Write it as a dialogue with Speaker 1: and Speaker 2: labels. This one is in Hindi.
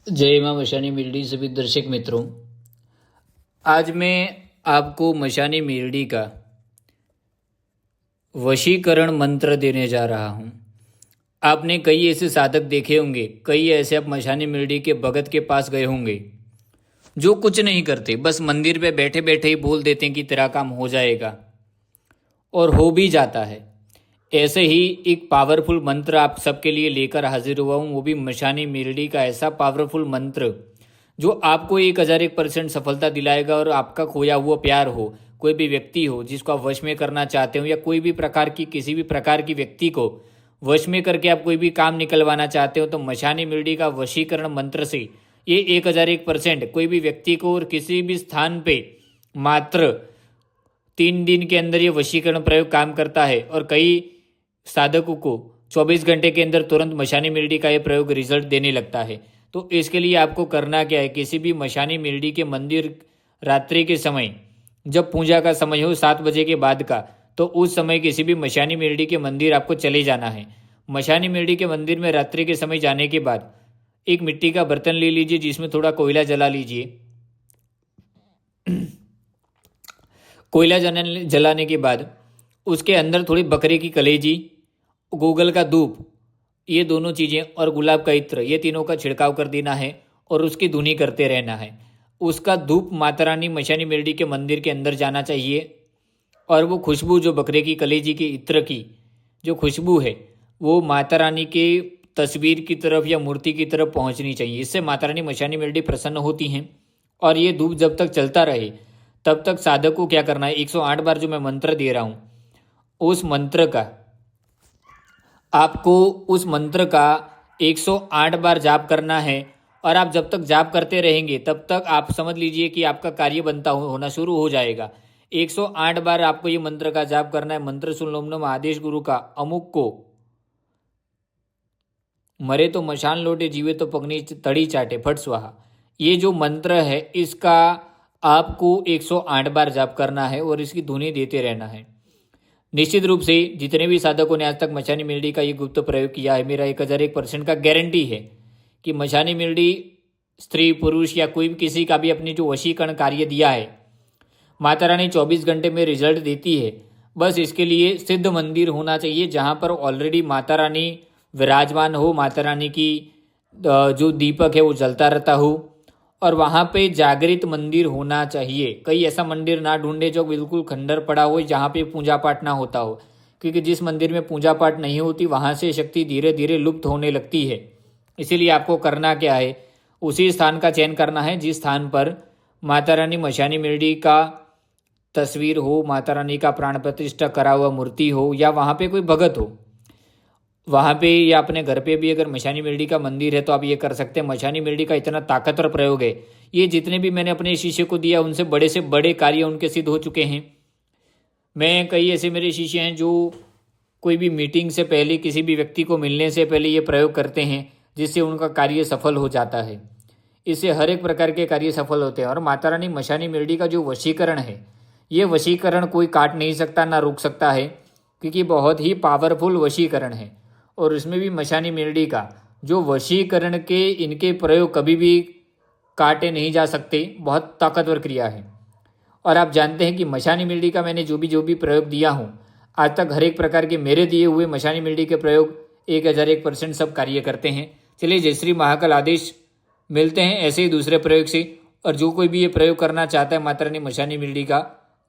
Speaker 1: जय माँ मशानी मेलडी सभी दर्शक मित्रों। आज मैं आपको मशानी मेलडी का वशीकरण मंत्र देने जा रहा हूँ। आपने कई ऐसे साधक देखे होंगे, कई ऐसे आप मशानी मेलडी के भगत के पास गए होंगे जो कुछ नहीं करते, बस मंदिर पे बैठे बैठे ही बोल देते हैं कि तेरा काम हो जाएगा, और हो भी जाता है। ऐसे ही एक पावरफुल मंत्र आप सबके लिए लेकर हाजिर हुआ हूँ, वो भी मशानी मेलडी का ऐसा पावरफुल मंत्र जो आपको 1001% सफलता दिलाएगा। और आपका खोया हुआ प्यार हो, कोई भी व्यक्ति हो जिसको आप वश में करना चाहते हो, या कोई भी प्रकार की किसी भी प्रकार की व्यक्ति को वश में करके आप कोई भी काम निकलवाना चाहते हो, तो मशानी मेलडी का वशीकरण मंत्र से ये 1001% कोई भी व्यक्ति को और किसी भी स्थान पे मात्र 3 दिन के अंदर ये वशीकरण प्रयोग काम करता है। और कई साधकों को 24 घंटे के अंदर तुरंत मशानी मेलडी का ये प्रयोग रिजल्ट देने लगता है। तो इसके लिए आपको करना क्या है, किसी भी मशानी मेलडी के मंदिर रात्रि के समय, जब पूजा का समय हो 7 बजे के बाद का, तो उस समय किसी भी मशानी मेलडी के मंदिर आपको चले जाना है। मशानी मेलडी के मंदिर में रात्रि के समय जाने के बाद एक मिट्टी का बर्तन ले लीजिए, जिसमें थोड़ा कोयला जला लीजिए। कोयला जलाने के बाद उसके अंदर थोड़ी बकरे की कलेजी, गूगल का धूप, ये दोनों चीज़ें और गुलाब का इत्र, ये तीनों का छिड़काव कर देना है और उसकी धुनी करते रहना है। उसका धूप माता रानी मशानी मेलडी के मंदिर के अंदर जाना चाहिए, और वो खुशबू जो बकरे की कलेजी के इत्र की जो खुशबू है, वो माता रानी के तस्वीर की तरफ या मूर्ति की तरफ पहुंचनी चाहिए। इससे माता रानी मशानी मेलडी प्रसन्न होती हैं। और ये धूप जब तक चलता रहे तब तक साधक को क्या करना है, 108 बार जो मैं मंत्र दे रहा हूँ, उस मंत्र का आपको उस मंत्र का 108 बार जाप करना है। और आप जब तक जाप करते रहेंगे तब तक आप समझ लीजिए कि आपका कार्य बनता होना शुरू हो जाएगा। 108 बार आपको ये मंत्र का जाप करना है। मंत्र सुन लो। नम आदेश गुरु का, अमुक को मरे तो मशान लौटे, जीवे तो पगनी तड़ी चाटे, फट स्वाहा। ये जो मंत्र है इसका आपको 108 बार जाप करना है और इसकी धुनी देते रहना है। निश्चित रूप से जितने भी साधकों ने आज तक मशानी मेलडी का ये गुप्त प्रयोग किया है, मेरा 1001% का गारंटी है कि मशानी मेलडी स्त्री पुरुष या कोई भी किसी का भी अपनी जो वशीकरण कार्य दिया है, माता रानी 24 घंटे में रिजल्ट देती है। बस इसके लिए सिद्ध मंदिर होना चाहिए जहाँ पर ऑलरेडी माता रानी विराजमान हो, माता रानी की जो दीपक है वो जलता रहता हो, और वहाँ पे जागृत मंदिर होना चाहिए। कई ऐसा मंदिर ना ढूंढे जो बिल्कुल खंडर पड़ा हो, जहाँ पे पूजा पाठ ना होता हो, क्योंकि जिस मंदिर में पूजा पाठ नहीं होती वहाँ से शक्ति धीरे धीरे लुप्त होने लगती है। इसीलिए आपको करना क्या है, उसी स्थान का चयन करना है जिस स्थान पर माता रानी मशानी मेलडी का तस्वीर हो, माता रानी का प्राण प्रतिष्ठा करा हुआ मूर्ति हो, या वहाँ पे कोई भगत हो। वहाँ पे या अपने घर पे भी अगर मशानी मेलडी का मंदिर है तो आप ये कर सकते हैं। मशानी मेलडी का इतना ताकतवर प्रयोग है, ये जितने भी मैंने अपने शिष्य को दिया उनसे बड़े से बड़े कार्य उनके सिद्ध हो चुके हैं। मैं कई ऐसे मेरे शिष्य हैं जो कोई भी मीटिंग से पहले, किसी भी व्यक्ति को मिलने से पहले ये प्रयोग करते हैं, जिससे उनका कार्य सफल हो जाता है। इससे हर एक प्रकार के कार्य सफल होते हैं। और माता रानी मशानी मेलडी का जो वशीकरण है, ये वशीकरण कोई काट नहीं सकता, ना रोक सकता है, क्योंकि बहुत ही पावरफुल वशीकरण है। और उसमें भी मशानी मेलडी का जो वशीकरण के इनके प्रयोग कभी भी काटे नहीं जा सकते, बहुत ताकतवर क्रिया है। और आप जानते हैं कि मशानी मेलडी का मैंने जो भी प्रयोग दिया हूँ आज तक, हर एक प्रकार के मेरे दिए हुए मशानी मेलडी के प्रयोग 1001% सब कार्य करते हैं। चलिए, जय श्री महाकाल आदेश। मिलते हैं ऐसे ही दूसरे प्रयोग से। और जो कोई भी ये प्रयोग करना चाहता है माता रानी मशानी मेलडी का,